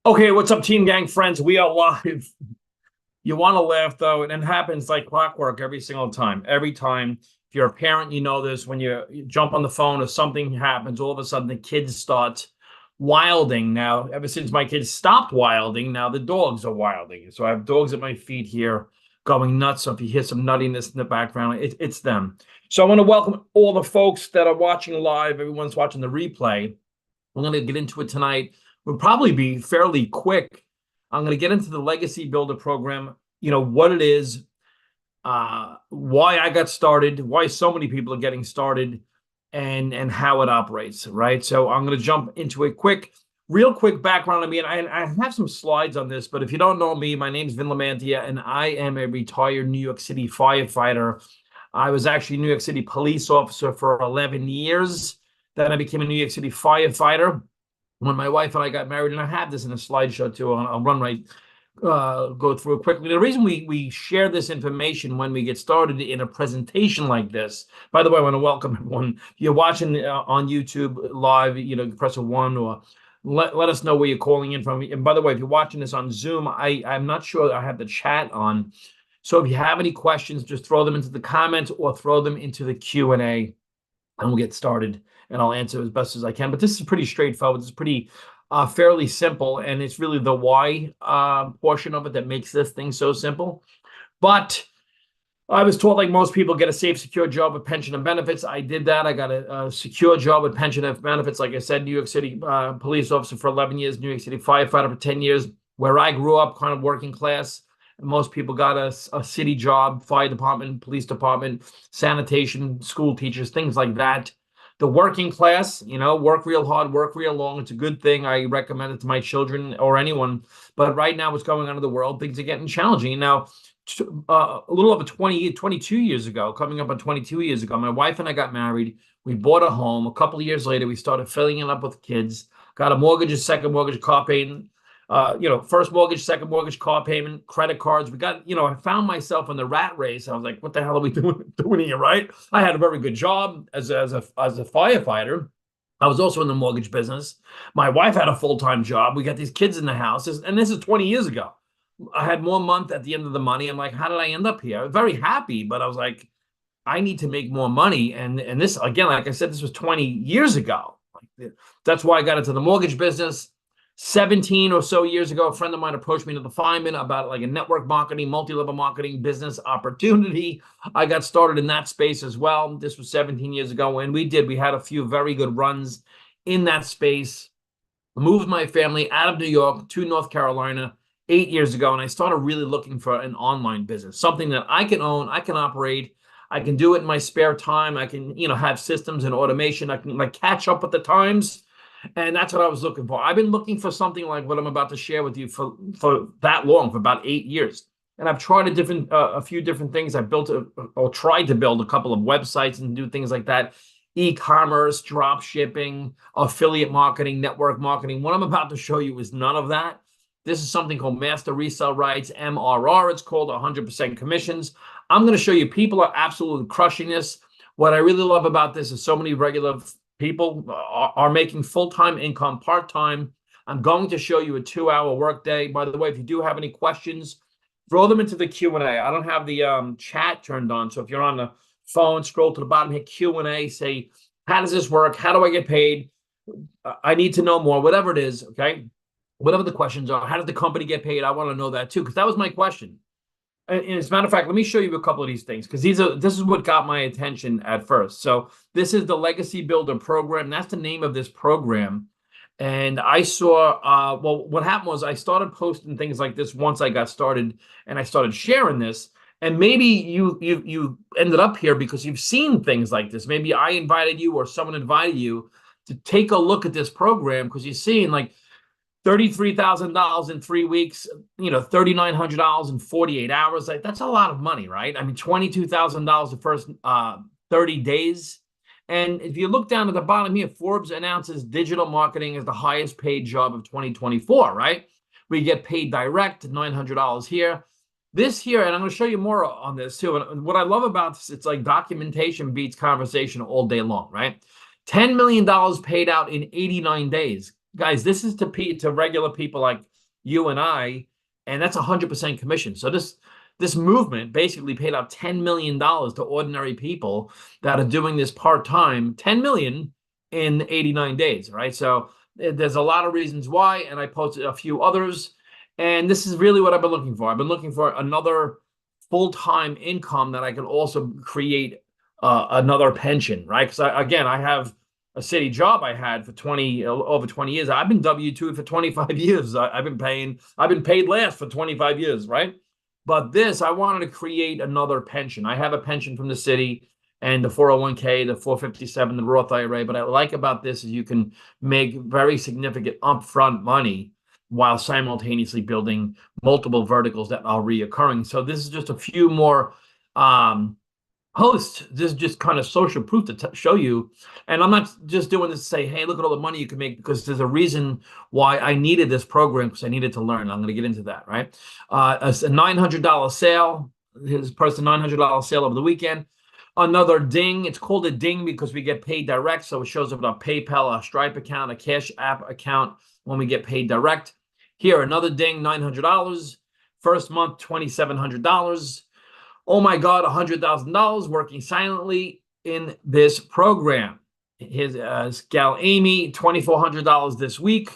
Okay, what's up, Team Gang friends? We are live. You want to laugh though, and it happens like clockwork every single time. Every time, if you're a parent, you know this. When you jump on the phone or something happens, all of a sudden the kids start wilding. Now, ever since my kids stopped wilding, now the dogs are wilding. So I have dogs at my feet here going nuts. So if you hear some nuttiness in the background, it's them. So I want to welcome all the folks that are watching live. Everyone's watching the replay. We're going to get into it tonight. We'll probably be fairly quick. I'm going to get into the Legacy Builder program, what it is, why I got started, why so many people are getting started, and how it operates, right? So I'm going to jump into a real quick background on me. And I have some slides on this, but if you don't know me, my name is Vin Lamantia, and I am a retired New York City firefighter. I was actually a New York City police officer for 11 years. Then I became a New York City firefighter when my wife and I got married, and I have this in a slideshow too. I'll go through it quickly. The reason we share this information when we get started in a presentation like this, by the way, I want to welcome everyone. If you're watching on YouTube live, press a 1 or let us know where you're calling in from. And by the way, if you're watching this on Zoom, I'm not sure I have the chat on. So if you have any questions, just throw them into the comments or throw them into the Q&A, and we'll get started, and I'll answer as best as I can. But this is pretty straightforward. It's pretty fairly simple, and it's really the why portion of it that makes this thing so simple. But I was taught, like most people, get a safe, secure job with pension and benefits. I did that. I got a secure job with pension and benefits. Like I said, New York City police officer for 11 years, New York City firefighter for 10 years, where I grew up, kind of working class. Most people got a city job, fire department, police department, sanitation, school teachers, things like that. The working class, work real hard, work real long. It's a good thing. I recommend it to my children or anyone. But right now, what's going on in the world, things are getting challenging. Now, a little over 22 years ago, coming up on 22 years ago, my wife and I got married. We bought a home. A couple of years later, we started filling it up with kids, got a mortgage, a second mortgage, car payment. First mortgage, second mortgage, car payment, credit cards. We got, I found myself in the rat race. I was like, what the hell are we doing here, right? I had a very good job as a firefighter. I was also in the mortgage business. My wife had a full-time job. We got these kids in the house, and this is 20 years ago. I had more month at the end of the money. I'm like, how did I end up here? I was very happy, but I was like, I need to make more money. And this, again, like I said, this was 20 years ago. That's why I got into the mortgage business. 17 or so years ago, a friend of mine approached me to the Feynman about like a network marketing, multi-level marketing business opportunity. I got started in that space as well. This was 17 years ago, and we had a few very good runs in that space. Moved my family out of New York to North Carolina 8 years ago, and I started really looking for an online business, something that I can own, I can operate, I can do it in my spare time. I can, have systems and automation. I can catch up with the times. And that's what I was looking for. I've been looking for something like what I'm about to share with you for that long, for about 8 years. And I've tried a few different things. I've or tried to build a couple of websites and do things like that. E-commerce, drop shipping, affiliate marketing, network marketing. What I'm about to show you is none of that. This is something called Master Resale Rights, MRR. It's called 100% commissions. I'm going to show you people are absolutely crushing this. What I really love about this is so many regular people are making full-time income, part-time. I'm going to show you a 2-hour workday. By the way, if you do have any questions, throw them into the Q&A. I don't have the chat turned on, so if you're on the phone, scroll to the bottom, hit Q&A, say, how does this work? How do I get paid? I need to know more, whatever it is, okay? Whatever the questions are, how does the company get paid? I want to know that too, because that was my question. And as a matter of fact, let me show you a couple of these things, because this is what got my attention at first. So this is the Legacy Builder program. That's the name of this program. And I saw, what happened was I started posting things like this once I got started, and I started sharing this. And maybe you ended up here because you've seen things like this. Maybe I invited you or someone invited you to take a look at this program because you're seeing like $33,000 in 3 weeks, $3,900 in 48 hours. Like, that's a lot of money, right? I mean, $22,000 the first 30 days. And if you look down at the bottom here, Forbes announces digital marketing is the highest paid job of 2024, right? We get paid direct, $900 here. This here, and I'm going to show you more on this too. And what I love about this, it's like documentation beats conversation all day long, right? $10 million paid out in 89 days. Guys, this is to regular people like you and I, and that's 100% commission. So this movement basically paid out $10 million to ordinary people that are doing this part-time, 10 million in 89 days, right? So there's a lot of reasons why, and I posted a few others. And this is really what I've been looking for. I've been looking for another full-time income that I can also create another pension, right? Because again, I have a city job I had for over 20 years. I've been W-2 for 25 years. I've been paid last for 25 years, right? But this, I wanted to create another pension. I have a pension from the city and the 401k, the 457, the Roth IRA. But what I like about this is you can make very significant upfront money while simultaneously building multiple verticals that are reoccurring. So this is just a few more posts. This is just kind of social proof to show you. And I'm not just doing this to say, hey, look at all the money you can make, because there's a reason why I needed this program, because I needed to learn. I'm going to get into that, right? A $900 sale, his person $900 sale over the weekend. Another ding. It's called a ding because we get paid direct. So it shows up on our PayPal, our Stripe account, a Cash App account when we get paid direct. Here, another ding, $900. First month, $2,700. Oh my God, $100,000 working silently in this program. His gal Amy, $2,400 this week.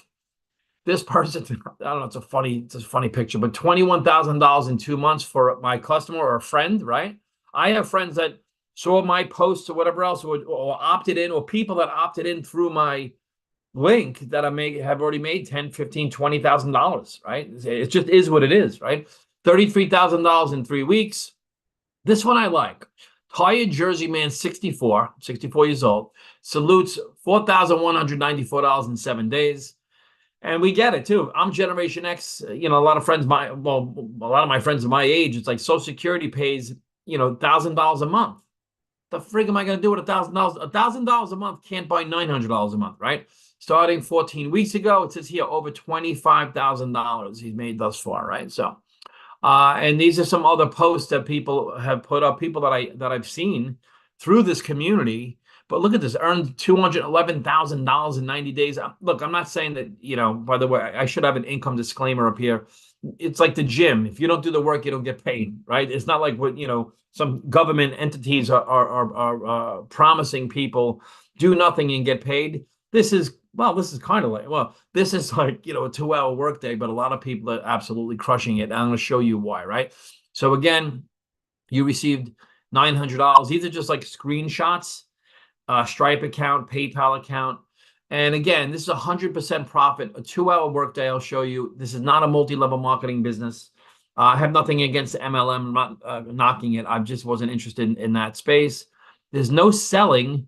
This person, I don't know, it's a funny picture, but $21,000 in 2 months for my customer or a friend, right? I have friends that saw my posts or whatever else, or opted in, or people that opted in through my link that have already made $10, $15, $20,000, right? It just is what it is, right? $33,000 in 3 weeks. This one I like. Tired Jersey man, 64 years old, salutes $4,194 in 7 days. And we get it too. I'm Generation X. A lot of my friends of my age, it's like Social Security pays, $1,000 a month. The frig am I going to do with $1,000? $1,000 a month can't buy $900 a month, right? Starting 14 weeks ago, it says here over $25,000 he's made thus far, right? So, and these are some other posts that people have put up, people that I've seen through this community. But look at this, earned $211,000 in 90 days. Look, I'm not saying that, by the way, I should have an income disclaimer up here. It's like the gym. If you don't do the work, you don't get paid, right? It's not like what, some government entities are promising people do nothing and get paid. This is kind of like, this is like, a 2-hour workday, but a lot of people are absolutely crushing it. And I'm going to show you why, right? So again, you received $900. These are just like screenshots, Stripe account, PayPal account. And again, this is 100% profit, a 2-hour workday. I'll show you. This is not a multi-level marketing business. I have nothing against MLM. I'm not knocking it. I just wasn't interested in that space. There's no selling.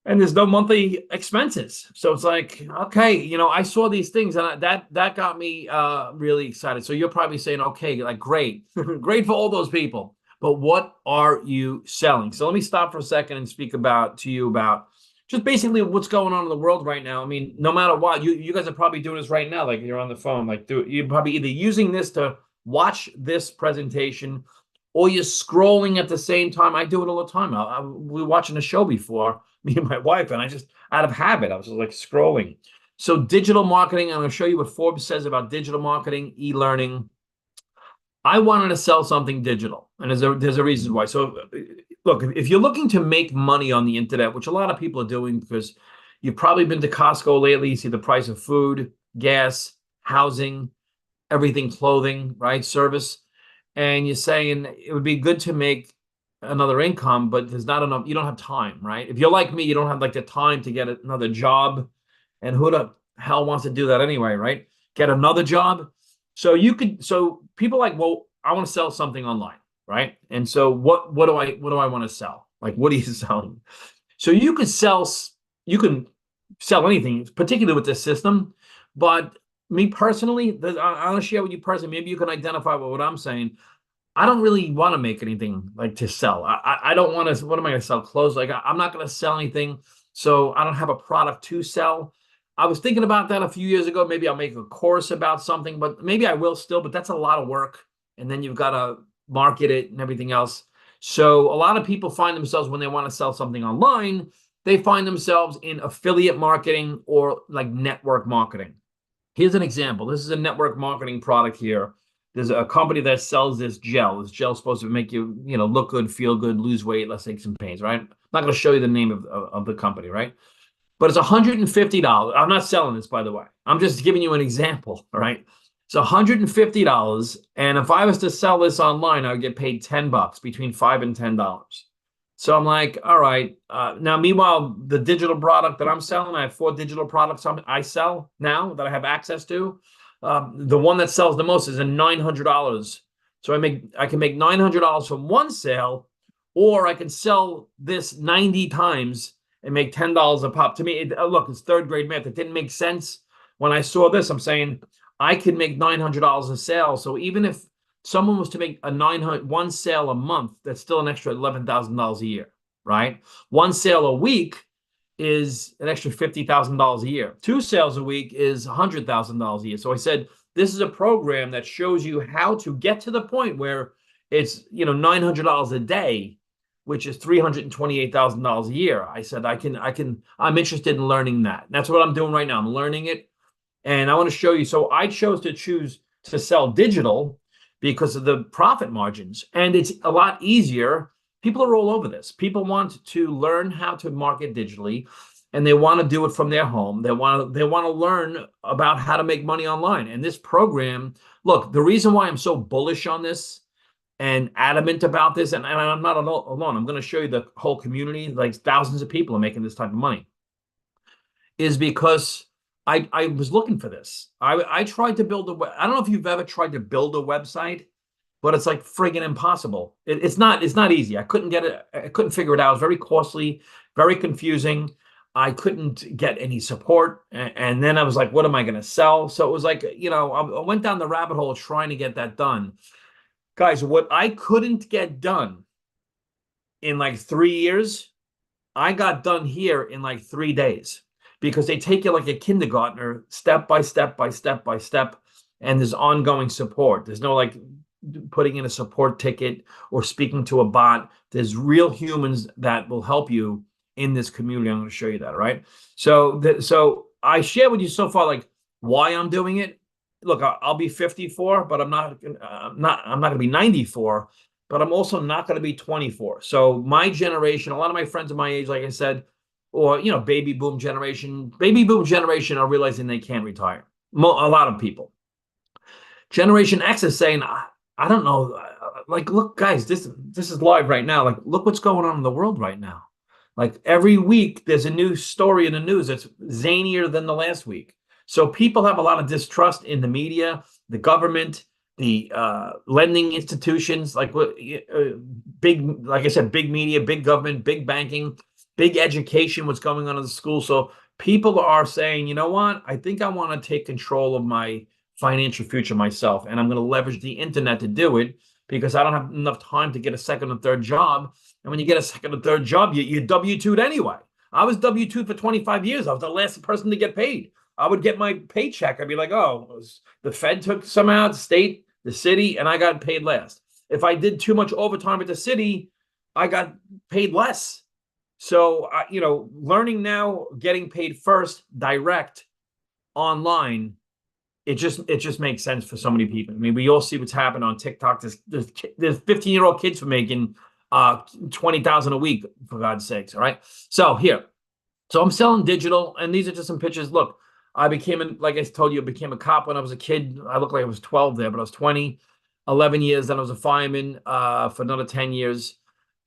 And there's no monthly expenses. So it's like, okay, I saw these things and that got me really excited. So you're probably saying, okay, like great, great for all those people. But what are you selling? So let me stop for a second and speak to you about just basically what's going on in the world right now. I mean, no matter what, you guys are probably doing this right now. Like you're on the phone, like you're probably either using this to watch this presentation or you're scrolling at the same time. I do it all the time. We were watching a show before, me and my wife, and I just, out of habit, I was just like scrolling. So digital marketing, I'm going to show you what Forbes says about digital marketing, e-learning. I wanted to sell something digital, and there's a reason why. So look, if you're looking to make money on the internet, which a lot of people are doing because you've probably been to Costco lately, you see the price of food, gas, housing, everything, clothing, right, service, and you're saying it would be good to make another income, but there's not enough. You don't have time, right? If you're like me, you don't have like the time to get another job, and who the hell wants to do that anyway, right? Get another job. So people like, well, I want to sell something online, right? And so what do I want to sell? Like, what are you selling? So you can sell anything, particularly with this system. But me personally, I'm going to share with you personally. Maybe you can identify with what I'm saying. I don't really want to make anything like to sell. I don't want to. What am I going to sell? Clothes? Like I'm not going to sell anything. So I don't have a product to sell. I was thinking about that a few years ago. Maybe I'll make a course about something, but maybe I will still. But that's a lot of work, and then you've got to market it and everything else. So a lot of people find themselves when they want to sell something online, they find themselves in affiliate marketing or like network marketing. Here's an example. This is a network marketing product here. There's a company that sells this gel. This gel is supposed to make you, look good, feel good, lose weight, less aches and pains, right? I'm not going to show you the name of the company, right? But it's $150. I'm not selling this, by the way. I'm just giving you an example, all right? It's $150. And if I was to sell this online, I would get paid $10, between $5 and $10. So I'm like, all right. Now, meanwhile, the digital product that I'm selling, I have 4 digital products I sell now that I have access to. The one that sells the most is a $900. So I can make $900 from one sale, or I can sell this 90 times and make $10 a pop. To me, look, it's third grade math. It didn't make sense when I saw this. I'm saying I could make $900 a sale. So even if someone was to make one sale a month, that's still an extra $11,000 a year, right? One sale a week is an extra $50,000 a year. 2 sales a week is $100,000 a year. So I said, this is a program that shows you how to get to the point where it's, $900 a day, which is $328,000 a year. I said, I'm interested in learning that. And that's what I'm doing right now. I'm learning it. And I want to show you. So I chose to sell digital because of the profit margins. And it's a lot easier. People are all over this. People want to learn how to market digitally, and they want to do it from their home. They want to learn about how to make money online. And this program, look, the reason why I'm so bullish on this and adamant about this, and I'm not alone, I'm going to show you the whole community, like thousands of people are making this type of money, is because I was looking for this. I tried to build I don't know if you've ever tried to build a website, but it's like friggin' impossible. It's not easy. I couldn't get it. I couldn't figure it out. It was very costly, very confusing. I couldn't get any support. And then I was like, what am I going to sell? So it was like, I went down the rabbit hole trying to get that done. Guys, what I couldn't get done in like 3 years, I got done here in like 3 days, because they take you like a kindergartner, step by step by step by step. And there's ongoing support. There's no like putting in a support ticket or speaking to a bot. There's real humans that will help you in this community. I'm going to show you that, right? So I share with you so far, like, why I'm doing it. Look, I'll be 54, but I'm not going to be 94, but I'm also not going to be 24. So my generation, a lot of my friends of my age, like I said, or, baby boom generation are realizing they can't retire. A lot of people. Generation X is saying, I don't know. Like, look, guys, this is live right now. Like, look what's going on in the world right now. Like, every week there's a new story in the news that's zanier than the last week. So people have a lot of distrust in the media, the government, the lending institutions, like big, like I said, big media, big government, big banking, big education, what's going on in the school. So people are saying, you know what? I think I want to take control of my financial future myself, and I'm going to leverage the internet to do it, because I don't have enough time to get a second or third job. And when you get a second or third job, you're W-2'd anyway. I was W-2'd for 25 years. I was the last person to get paid. I would get my paycheck. I'd be like, oh, the Fed took some out, state, the city, and I got paid last. If I did too much overtime at the city, I got paid less. So, learning now, getting paid first, direct, online, it just makes sense for so many people. I mean, we all see what's happened on TikTok. There's 15-year-old kids for making $20,000 a week, for God's sakes. All right. So I'm selling digital, and these are just some pictures. Look, like I told you, I became a cop when I was a kid. I looked like I was 12 there, but I was 20, 11 years. Then I was a fireman for another 10 years.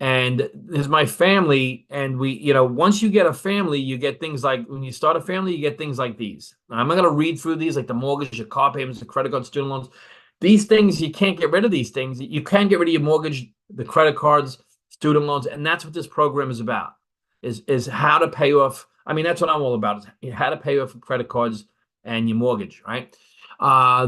And this is my family. And we, once you get a family, you get things like, when you start a family, you get things like these. I'm not going to read through these, like the mortgage, your car payments, the credit card, student loans. These things, you can't get rid of these things. You can get rid of your mortgage, the credit cards, student loans. And that's what this program is about, is how to pay off. I mean, that's what I'm all about, is how to pay off credit cards and your mortgage, right?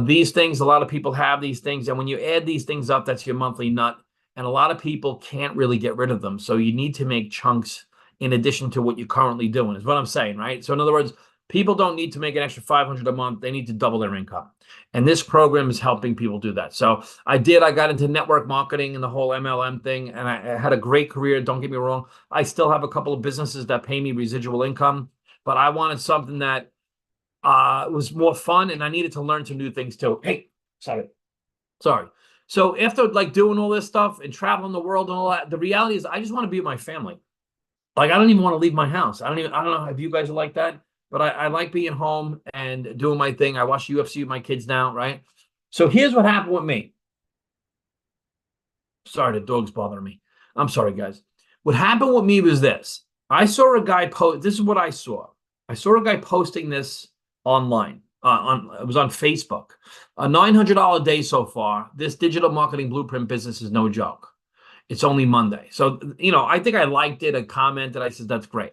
These things, a lot of people have these things. And when you add these things up, that's your monthly nut. And a lot of people can't really get rid of them. So you need to make chunks in addition to what you're currently doing, is what I'm saying, right? So in other words, people don't need to make an extra $500 a month. They need to double their income. And this program is helping people do that. So I got into network marketing and the whole MLM thing, and I had a great career. Don't get me wrong. I still have a couple of businesses that pay me residual income, but I wanted something that It was more fun, and I needed to learn some new things too. Hey, sorry. So after like doing all this stuff and traveling the world and all that, the reality is I just want to be with my family. Like I don't even want to leave my house. I don't know if you guys are like that, but I like being home and doing my thing. I watch UFC with my kids now, right? So here's what happened with me. Sorry, the dog's bothering me. I'm sorry, guys. What happened with me was this. I saw a guy post. This is what I saw. I saw a guy posting this online. It was on Facebook. A $900 day so far. This digital marketing blueprint business is no joke. It's only Monday. So, I think I liked it. I commented. I said, that's great.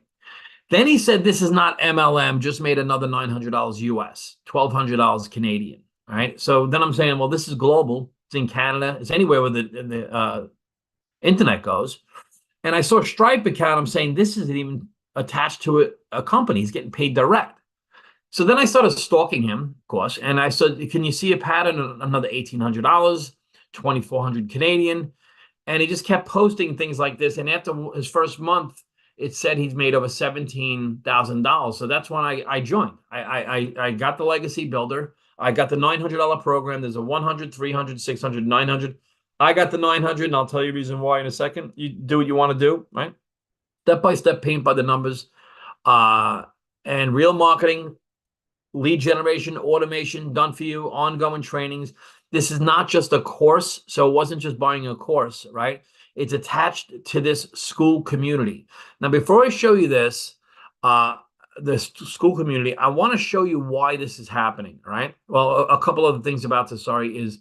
Then he said, this is not MLM, just made another $900 US, $1,200 Canadian. All right. So then I'm saying, well, this is global. It's in Canada. It's anywhere where the internet goes. And I saw a Stripe account. I'm saying, this isn't even attached to a company. He's getting paid direct. So then I started stalking him, of course. And I said, can you see a pattern? Another $1,800, 2,400 Canadian. And he just kept posting things like this. And after his first month, it said he's made over $17,000. So that's when I joined. I got the Legacy Builder. I got the $900 program. There's a 100, 300, 600, 900. I got the 900, and I'll tell you the reason why in a second. You do what you want to do, right? Step by step, paint by the numbers. And real marketing, lead generation, automation, done for you, ongoing trainings. This is not just a course. So it wasn't just buying a course, right? It's attached to this school community. Now, before I show you this school community, I want to show you why this is happening, right? Well, a couple of things about this, is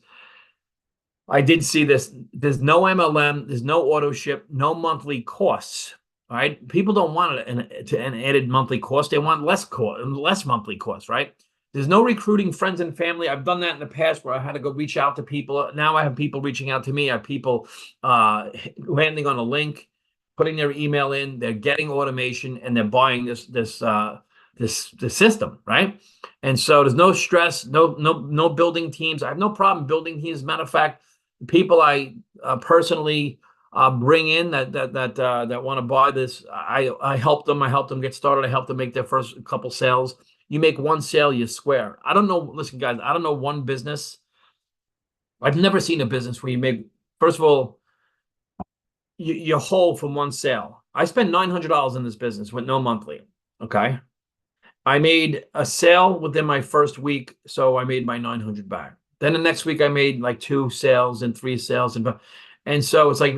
I did see this. There's no MLM, there's no auto ship, no monthly costs. All right. People don't want an added monthly cost. They want less monthly cost, right? There's no recruiting friends and family. I've done that in the past where I had to go reach out to people. Now I have people reaching out to me. I have people landing on a link, putting their email in. They're getting automation and they're buying this system, right? And so there's no stress, no building teams. I have no problem building teams. Matter of fact, people I personally bring in that want to buy this, I help them. I help them get started. I help them make their first couple sales. You make one sale, you square. I don't know. Listen, guys, I don't know one business. I've never seen a business where you make, first of all, you're whole from one sale. I spent $900 in this business with no monthly. Okay. I made a sale within my first week. So I made my 900 back. Then the next week I made like 2 sales and 3 sales. And so it's like,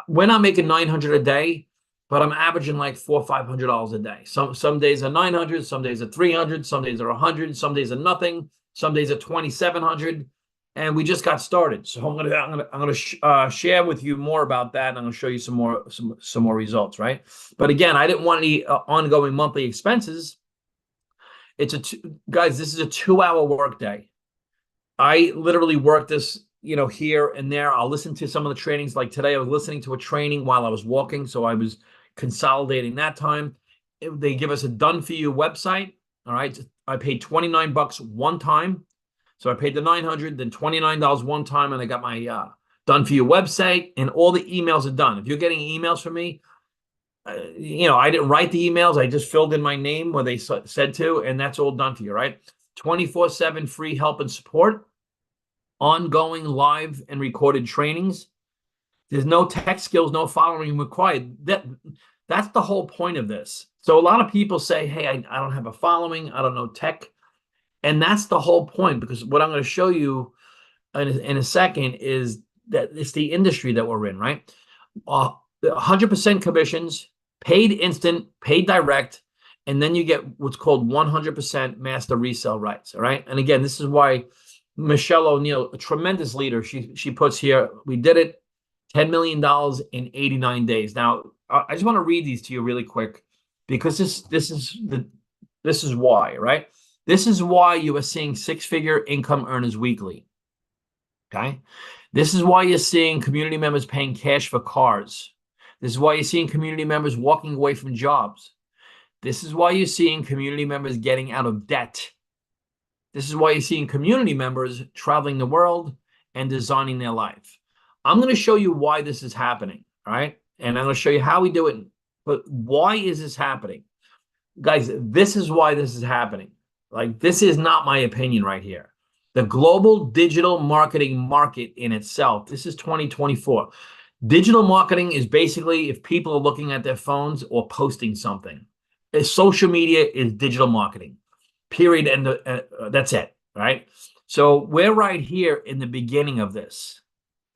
we're not making 900 a day, but I'm averaging like $400 or $500 a day. Some days are 900, some days are 300, some days are 100, some days are nothing, some days are 2,700, and we just got started. So I'm gonna share with you more about that, and I'm gonna show you some more results, right? But again, I didn't want any ongoing monthly expenses. Guys, this is a 2-hour workday. I literally work this, here and there. I'll listen to some of the trainings. Like today, I was listening to a training while I was walking, so I was consolidating that time. They give us a done for you website. All right. I paid $29 one time. So I paid the 900, then $29 one time, and I got my done for you website, and all the emails are done. If you're getting emails from me, I didn't write the emails. I just filled in my name where they said to, and that's all done for you, right? 24/7 free help and support, ongoing live and recorded trainings. There's no tech skills, no following required. That's the whole point of this. So a lot of people say, hey, I don't have a following. I don't know tech. And that's the whole point, because what I'm going to show you in a second is that it's the industry that we're in, right? 100% commissions, paid instant, paid direct, and then you get what's called 100% master resale rights, all right? And again, this is why Michelle O'Neill, a tremendous leader, she puts here, we did it, $10 million in 89 days. Now, I just want to read these to you really quick, because this is why, right? This is why you are seeing 6-figure income earners weekly. Okay. This is why you're seeing community members paying cash for cars. This is why you're seeing community members walking away from jobs. This is why you're seeing community members getting out of debt. This is why you're seeing community members traveling the world and designing their life. I'm going to show you why this is happening. All right. And I'm going to show you how we do it. But why is this happening? Guys, this is why this is happening. Like, this is not my opinion right here. The global digital marketing market in itself, this is 2024. Digital marketing is basically if people are looking at their phones or posting something. Social media is digital marketing, period. And that's it, right? So we're right here in the beginning of this.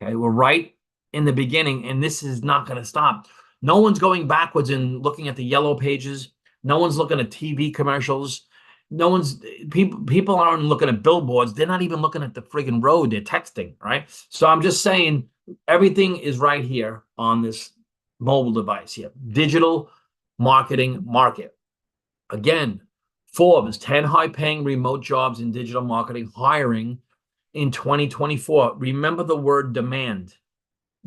Okay, we're right in the beginning, and this is not going to stop. No one's going backwards and looking at the yellow pages. No one's looking at TV commercials. No one's people aren't looking at billboards. They're not even looking at the friggin' road. They're texting, right? So I'm just saying everything is right here on this mobile device here. Digital marketing market. Again, Forbes, 10 high-paying remote jobs in digital marketing hiring in 2024. Remember the word demand.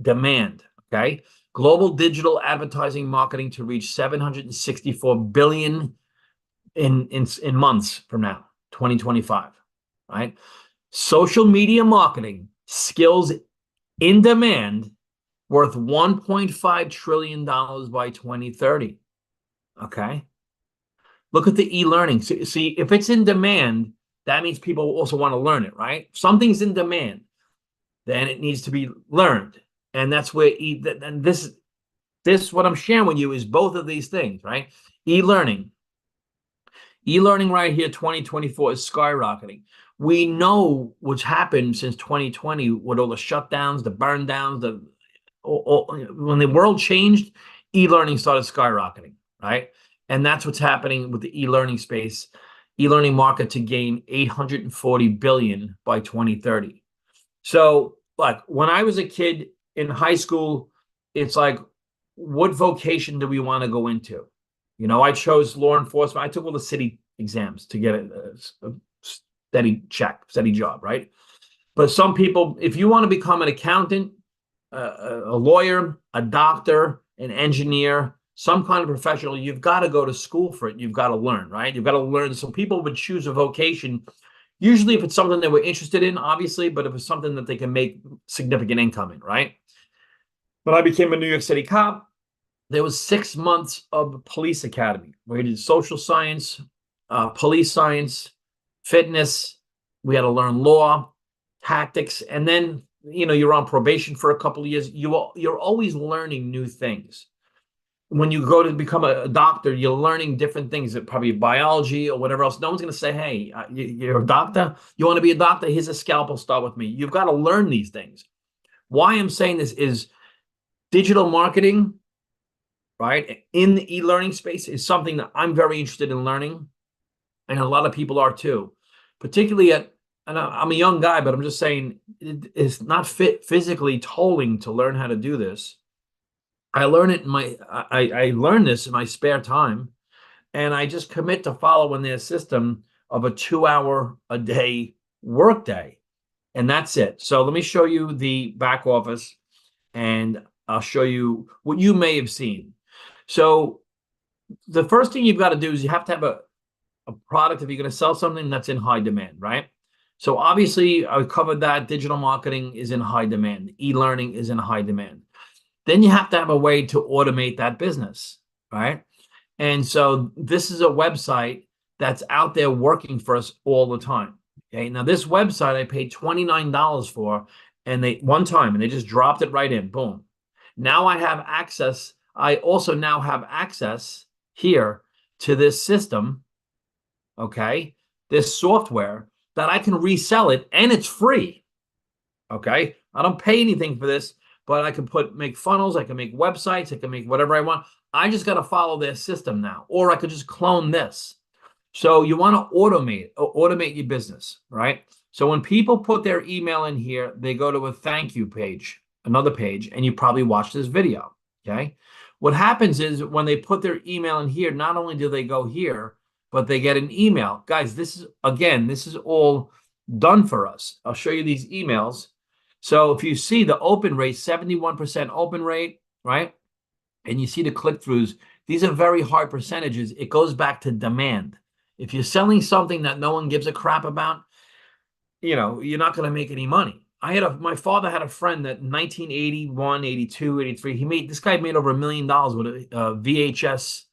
Demand, okay? Global digital advertising marketing to reach 764 billion in months from now, 2025, right? Social media marketing skills in demand worth $1.5 trillion by 2030. Okay. Look at the e-learning. See, if it's in demand, that means people also want to learn it, right? Something's in demand, then it needs to be learned. And that's where and this what I'm sharing with you is both of these things, right? E-learning. E-learning right here, 2024 is skyrocketing. We know what's happened since 2020 with all the shutdowns, the burn downs, when the world changed, e-learning started skyrocketing, right? And that's what's happening with the e-learning space. E-learning market to gain 840 billion by 2030. So, like when I was a kid in high school, it's like, what vocation do we want to go into? You know, I chose law enforcement. I took all the city exams to get a steady check, steady job, right? But some people, if you want to become an accountant, a lawyer, a doctor, an engineer, some kind of professional, you've got to go to school for it. You've got to learn, right? You've got to learn. So people would choose a vocation, usually if it's something they were interested in, obviously, but if it's something that they can make significant income in, right? When I became a New York City cop, there was 6 months of police academy where we did social science, police science, fitness. We had to learn law, tactics, and then you're on probation for a couple of years. You're always learning new things. When you go to become a doctor, you're learning different things, probably biology or whatever else. No one's going to say, hey, you're a doctor? You want to be a doctor? Here's a scalpel, start with me. You've got to learn these things. Why I'm saying this is digital marketing, right, in the e-learning space is something that I'm very interested in learning, and a lot of people are too, particularly and I'm a young guy, but I'm just saying it's not physically tolling to learn how to do this. I learn it I learn this in my spare time, and I just commit to following their system of a 2-hour a day workday, and that's it. So let me show you the back office, and I'll show you what you may have seen. So the first thing you've got to do is you have to have a product if you're going to sell something that's in high demand, right? So obviously I covered that digital marketing is in high demand. E-learning is in high demand. Then you have to have a way to automate that business, right? And so this is a website that's out there working for us all the time. Okay. Now this website I paid $29 for, and one time, and they just dropped it right in, boom. Now I have access. I also now have access here to this system, okay, this software that I can resell it, and it's free, okay? I don't pay anything for this, but I can make funnels, I can make websites, I can make whatever I want. I just got to follow their system now, or I could just clone this. So you want to automate your business, right? So when people put their email in here, they go to a thank you page, another page, and you probably watch this video, okay? What happens is when they put their email in here, not only do they go here, but they get an email. Guys, this is all done for us. I'll show you these emails. So if you see the open rate, 71% open rate, right? And you see the click-throughs, these are very high percentages. It goes back to demand. If you're selling something that no one gives a crap about, you're not going to make any money. My father had a friend that in 1981, 82, 83, this guy made over $1 million with a VHS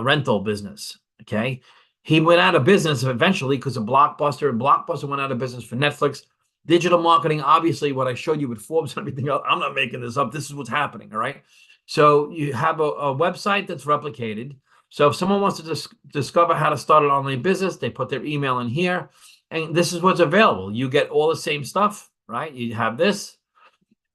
rental business. Okay. He went out of business eventually because of Blockbuster. Blockbuster went out of business for Netflix. Digital marketing, obviously, what I showed you with Forbes and everything else, I'm not making this up. This is what's happening. All right. So you have a website that's replicated. So if someone wants to discover how to start an online business, they put their email in here, and this is what's available. You get all the same stuff, right? You have this,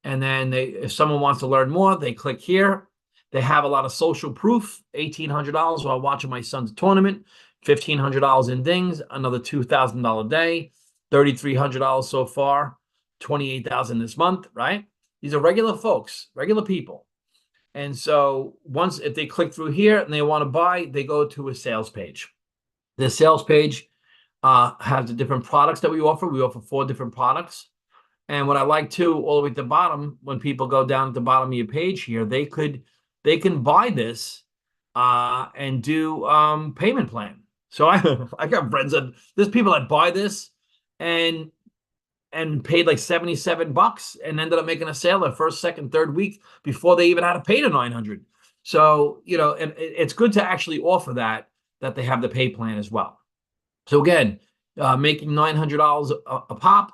and then if someone wants to learn more, they click here. They have a lot of social proof, $1,800 while watching my son's tournament, $1,500 in dings, another $2,000 day, $3,300 so far, $28,000 this month, right? These are regular folks, regular people. And so once, if they click through here and they want to buy, they go to a sales page. The sales page has the different products that we offer. We offer 4 different products. And what I like too, all the way at the bottom, when people go down at the bottom of your page here, they can buy this and do payment plan. So I got friends that there's people that buy this and paid like $77 and ended up making a sale the first, second, third week before they even had to pay the 900. So, you know, and it's good to actually offer that they have the pay plan as well. So again, making $900 a pop.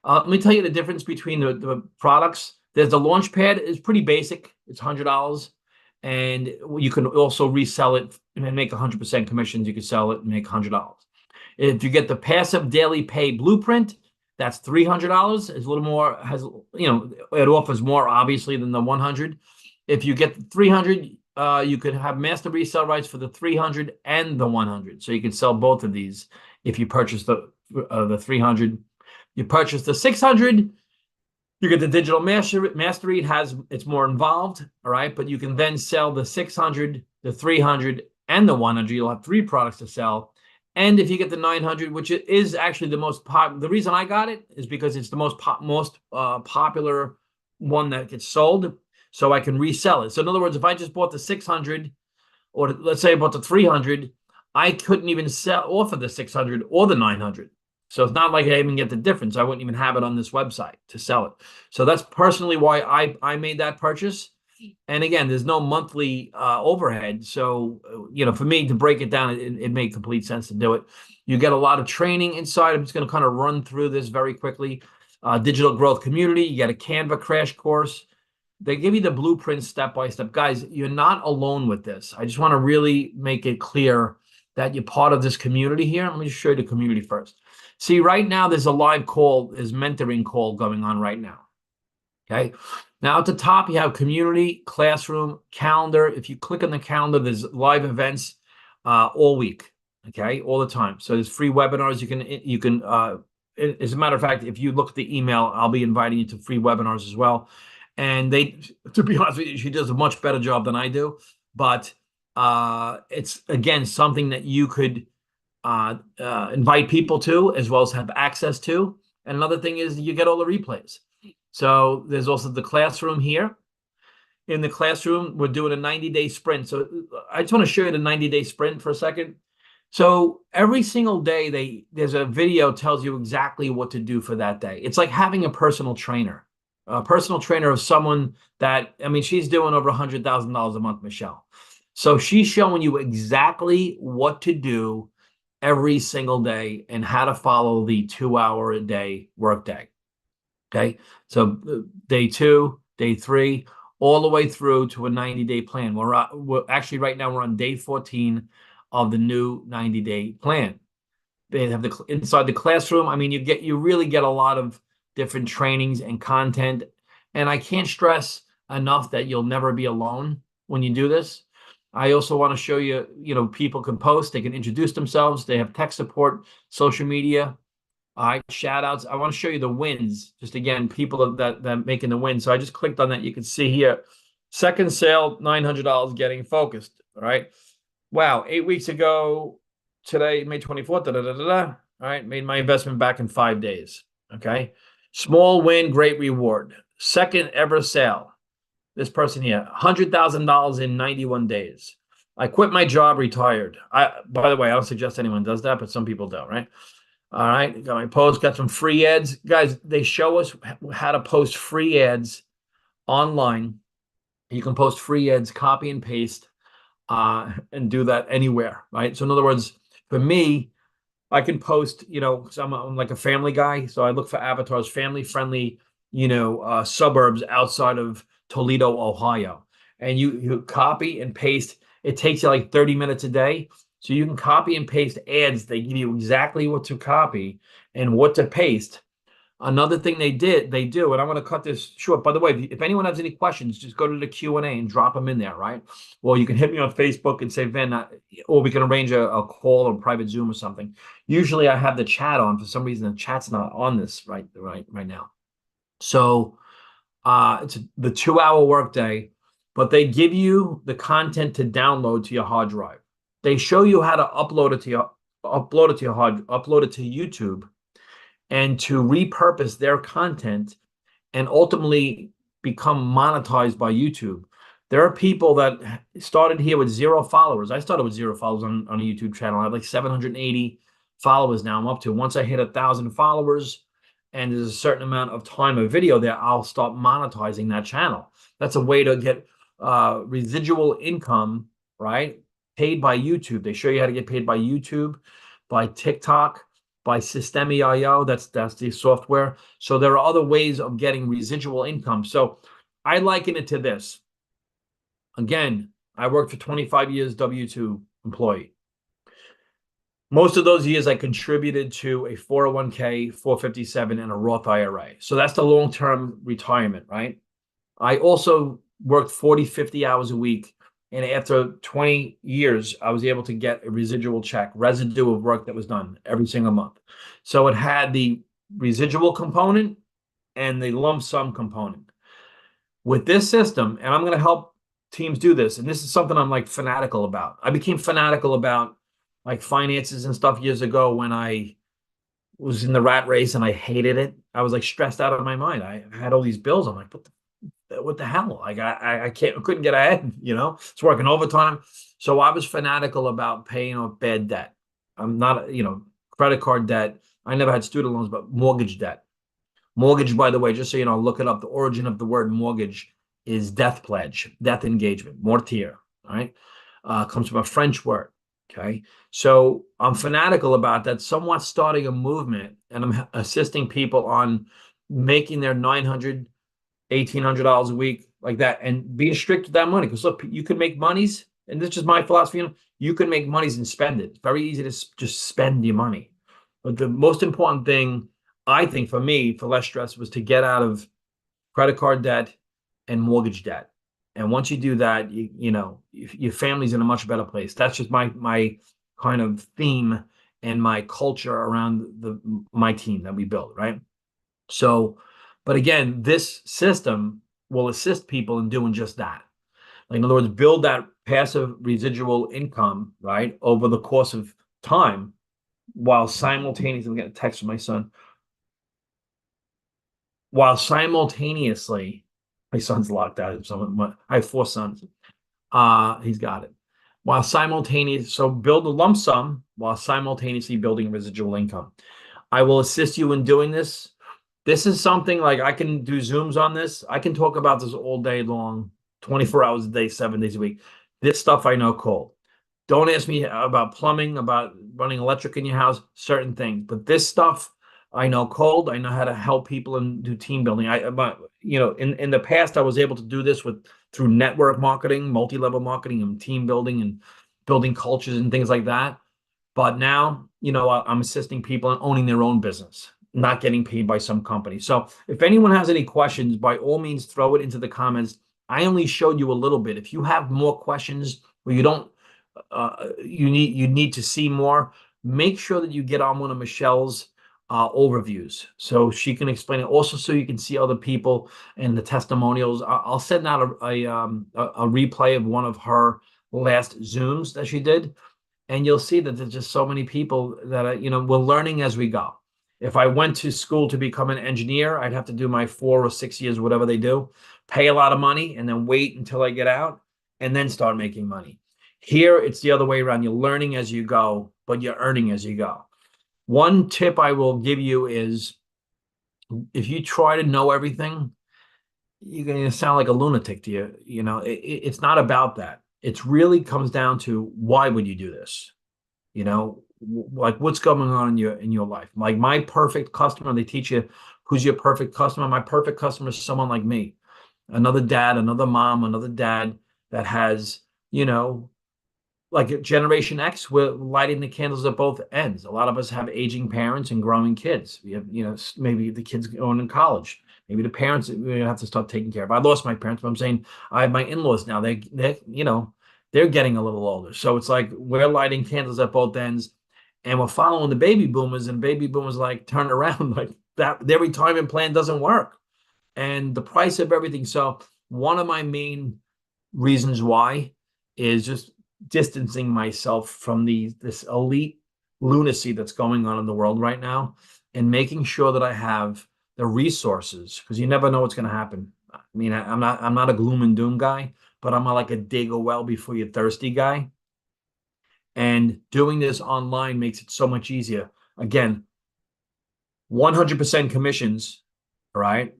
Let me tell you the difference between the products. There's the Launchpad is pretty basic. It's $100. And you can also resell it and make 100% commissions. You can sell it and make $100. If you get the Passive Daily Pay Blueprint, that's $300. It's a little more, it offers more obviously than the 100. If you get the 300, you could have master resale rights for the 300 and the 100. So you can sell both of these if you purchase the 300. You purchase the 600, you get the digital mastery. It's more involved, all right? But you can then sell the 600, the 300, and the 100. You'll have 3 products to sell. And if you get the 900, which is actually the most the reason I got it is because it's the most popular one that gets sold, so I can resell it. So in other words, if I just bought the 600, or let's say I bought the 300, I couldn't even offer the 600 or the 900. So it's not like I even get the difference. I wouldn't even have it on this website to sell it. So that's personally why I made that purchase. And again, there's no monthly overhead. So, for me to break it down, it made complete sense to do it. You get a lot of training inside. I'm just going to kind of run through this very quickly. Digital growth community. You get a Canva crash course. They give you the blueprint step by step. Guys, you're not alone with this. I just want to really make it clear that you're part of this community here. Let me just show you the community first. See, right now there's a live call, there's mentoring call going on right now. Okay. Now at the top, you have community, classroom, calendar. If you click on the calendar, there's live events all week. Okay. All the time. So there's free webinars. You can, as a matter of fact, if you look at the email, I'll be inviting you to free webinars as well. And to be honest with you, she does a much better job than I do, but it's again, something that you could invite people to, as well as have access to. And another thing is you get all the replays. So there's also the classroom here. In the classroom, we're doing a 90-day sprint. So I just want to show you the 90-day sprint for a second. So every single day, there's a video tells you exactly what to do for that day. It's like having a personal trainer of someone that, she's doing over $100,000 a month, Michelle. So she's showing you exactly what to do every single day and how to follow the 2-hour a day workday. Okay. So day 2, day 3, all the way through to a 90-day plan. We're actually right now we're on day 14 of the new 90-day plan. They have inside the classroom. You really get a lot of different trainings and content. And I can't stress enough that you'll never be alone when you do this. I also want to show you, people can post, they can introduce themselves. They have tech support, social media, shout outs. I want to show you the wins. Just again, people that making the wins. So I just clicked on that. You can see here, second sale, $900 getting focused. All right. Wow. 8 weeks ago, today, May 24th, all right. Made my investment back in 5 days. Okay. Small win, great reward. Second ever sale. This person here, $100,000 in 91 days. I quit my job, retired. By the way, I don't suggest anyone does that, but some people do, right? All right, got my post, got some free ads. Guys, they show us how to post free ads online. You can post free ads, copy and paste, and do that anywhere, right? So in other words, For me, I can post, because I'm like a family guy, so I look for avatars, family friendly, suburbs outside of Toledo, Ohio, and you copy and paste. It takes you like 30 minutes a day, so you can copy and paste ads. They give you exactly what to copy and what to paste. Another thing they do, and I'm going to cut this short. By the way, if anyone has any questions, just go to the Q&A and drop them in there, right? Or you can hit me on Facebook and say, Vin, or we can arrange a call or private Zoom or something. Usually I have the chat on. For some reason, the chat's not on this right now. So it's the 2-hour workday, but they give you the content to download to your hard drive. They show you how to upload it to YouTube and to repurpose their content and ultimately become monetized by YouTube. There are people that started here with 0 followers. I started with 0 followers on a YouTube channel. I have like 780 followers now. I'm up to. Once I hit 1,000 followers and there's a certain amount of time of video there, I'll start monetizing that channel. That's a way to get residual income, right? Paid by YouTube. They show you how to get paid by YouTube, by TikTok, by System.io. That's the software. So there are other ways of getting residual income. So I liken it to this. Again, I worked for 25 years W-2 employee. Most of those years I contributed to a 401k, 457, and a Roth IRA. So that's the long-term retirement, right? I also worked 40, 50 hours a week. And after 20 years, I was able to get a residual check, residue of work that was done every single month. So it had the residual component and the lump sum component. With this system, and I'm going to help teams do this, and this is something I'm like fanatical about. I became fanatical about like finances and stuff years ago when I was in the rat race and I hated it. I was like stressed out of my mind. I had all these bills. I'm like, what the hell? Like I couldn't get ahead, it's working overtime. So I was fanatical about paying off bad debt. I'm not, credit card debt. I never had student loans, but mortgage debt. Mortgage, by the way, just so you know, look it up. The origin of the word mortgage is death pledge, death engagement, mortier, all right? Comes from a French word, okay? So I'm fanatical about that, somewhat starting a movement, and I'm assisting people on making their $900, $1,800 a week like that, and being strict with that money. Because look, you can make monies, and this is just my philosophy. You can make monies and spend it. It's very easy to just spend your money. But the most important thing, I think, for me, for less stress, was to get out of credit card debt and mortgage debt. And once you do that, your family's in a much better place. That's just my kind of theme and my culture around my team that we build, right? So, but again, this system will assist people in doing just that. Like, in other words, build that passive residual income, right, over the course of time, while simultaneously, I'm getting a text from my son, while simultaneously, my son's locked out. So I have 4 sons. He's got it. While simultaneously, so build a lump sum while simultaneously building residual income. I will assist you in doing this. This is something like I can do Zooms on this. I can talk about this all day long, 24 hours a day, 7 days a week. This stuff I know cold. Don't ask me about plumbing, about running electric in your house, certain things. But this stuff I know cold. I know how to help people and do team building. In the past, I was able to do this through network marketing, multi-level marketing, and team building and building cultures and things like that. But now, I'm assisting people in owning their own business, not getting paid by some company. So if anyone has any questions, by all means, throw it into the comments. I only showed you a little bit. If you have more questions or you don't, you need to see more, make sure that you get on one of Michelle's overviews so she can explain it. Also, so you can see other people and the testimonials. I'll send out a replay of one of her last Zooms that she did. And you'll see that there's just so many people that we're learning as we go. If I went to school to become an engineer, I'd have to do my 4 or 6 years, whatever they do, pay a lot of money, and then wait until I get out and then start making money. Here, it's the other way around. You're learning as you go, but you're earning as you go. One tip I will give you is, if you try to know everything, you're going to sound like a lunatic to you. It's not about that. It really comes down to, why would you do this? like what's going on in your life. Like my perfect customer, they teach you who's your perfect customer. My perfect customer is someone like me, another dad, another mom, another dad that has, you know, like Generation X, we're lighting the candles at both ends. A lot of us have aging parents and growing kids. We have, you know, maybe the kids going in college. Maybe the parents we have to start taking care of. I lost my parents, but I'm saying I have my in-laws now. They, you know, they're getting a little older. So it's like we're lighting candles at both ends, and we're following the baby boomers. And baby boomers like turn around like that. Their retirement plan doesn't work, and the price of everything. So one of my main reasons why is just distancing myself from this elite lunacy that's going on in the world right now and making sure that I have the resources because you never know what's going to happen. I mean, I'm not a gloom and doom guy, but I'm like a dig a well before you're thirsty guy. And doing this online makes it so much easier. Again, 100% commissions, right?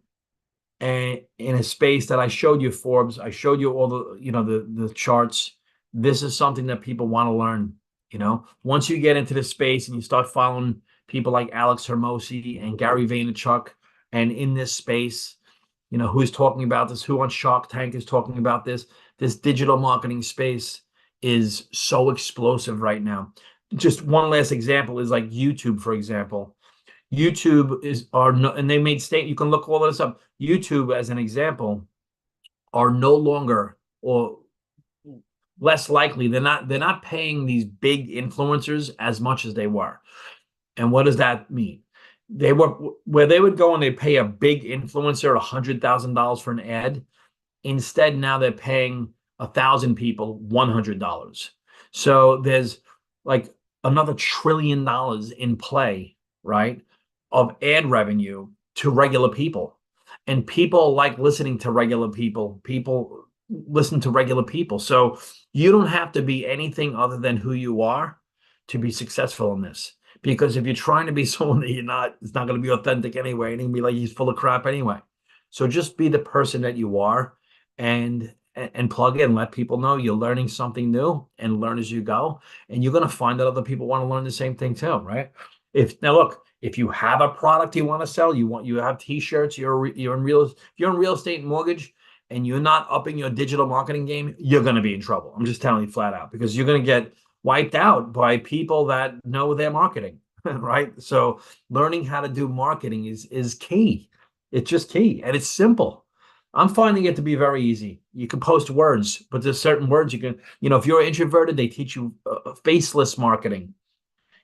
And in a space that I showed you, Forbes, I showed you all the, you know, the charts. This is something that people want to learn. You know, once you get into this space and you start following people like Alex Hermosi and Gary Vaynerchuk, and in this space, you know, who's talking about this, who on Shark Tank is talking about this, this digital marketing space is so explosive right now. Just one last example is like YouTube, for example. YouTube is are no, and they made state. You can look all this up. YouTube, as an example, are no longer or less likely. They're not paying these big influencers as much as they were. And what does that mean? They were where they would go and they pay a big influencer $100,000 for an ad. Instead, now they're paying 1,000 people $100. So there's like another $1 trillion in play, right? Of ad revenue to regular people. And people like listening to regular people. People listen to regular people. So you don't have to be anything other than who you are to be successful in this. Because if you're trying to be someone that you're not, it's not going to be authentic anyway. And you'll be like, he's full of crap anyway. So just be the person that you are and plug in, let people know you're learning something new and learn as you go. And you're going to find that other people want to learn the same thing too, right? If now look, if you have a product you want to sell, you have t-shirts, you're in real estate and mortgage, and you're not upping your digital marketing game, you're going to be in trouble. I'm just telling you flat out because you're going to get wiped out by people that know their marketing, right? So learning how to do marketing is key. It's just key and it's simple. I'm finding it to be very easy. You can post words, but there's certain words you can, you know, if you're introverted, they teach you faceless marketing.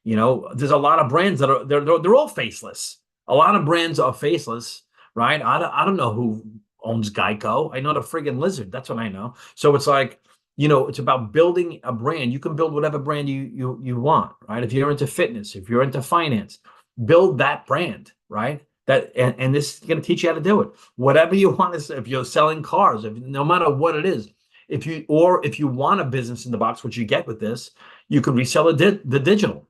You know, there's a lot of brands that are they're all faceless. A lot of brands are faceless, right? I don't know who owns Geico. I know the friggin' lizard. That's what I know. So it's like, you know, it's about building a brand. You can build whatever brand you want, right? If you're into fitness, if you're into finance, build that brand, right? That and this is going to teach you how to do it. Whatever you want to, if you're selling cars, if no matter what it is, if you want a business in the box, which you get with this, you can resell the digital.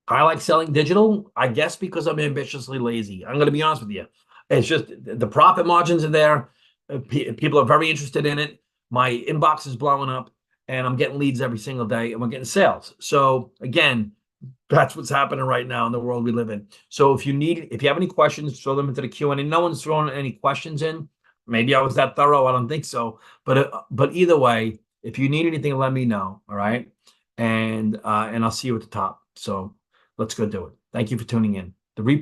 I like selling digital, I guess, because I'm ambitiously lazy. I'm going to be honest with you. It's just the profit margins are there. People are very interested in it. My inbox is blowing up and I'm getting leads every single day and we're getting sales. So again, that's what's happening right now in the world we live in. So if you have any questions, throw them into the Q&A. No one's throwing any questions in. Maybe I was that thorough. I don't think so. But either way, if you need anything, let me know. All right. And I'll see you at the top. So let's go do it. Thank you for tuning in.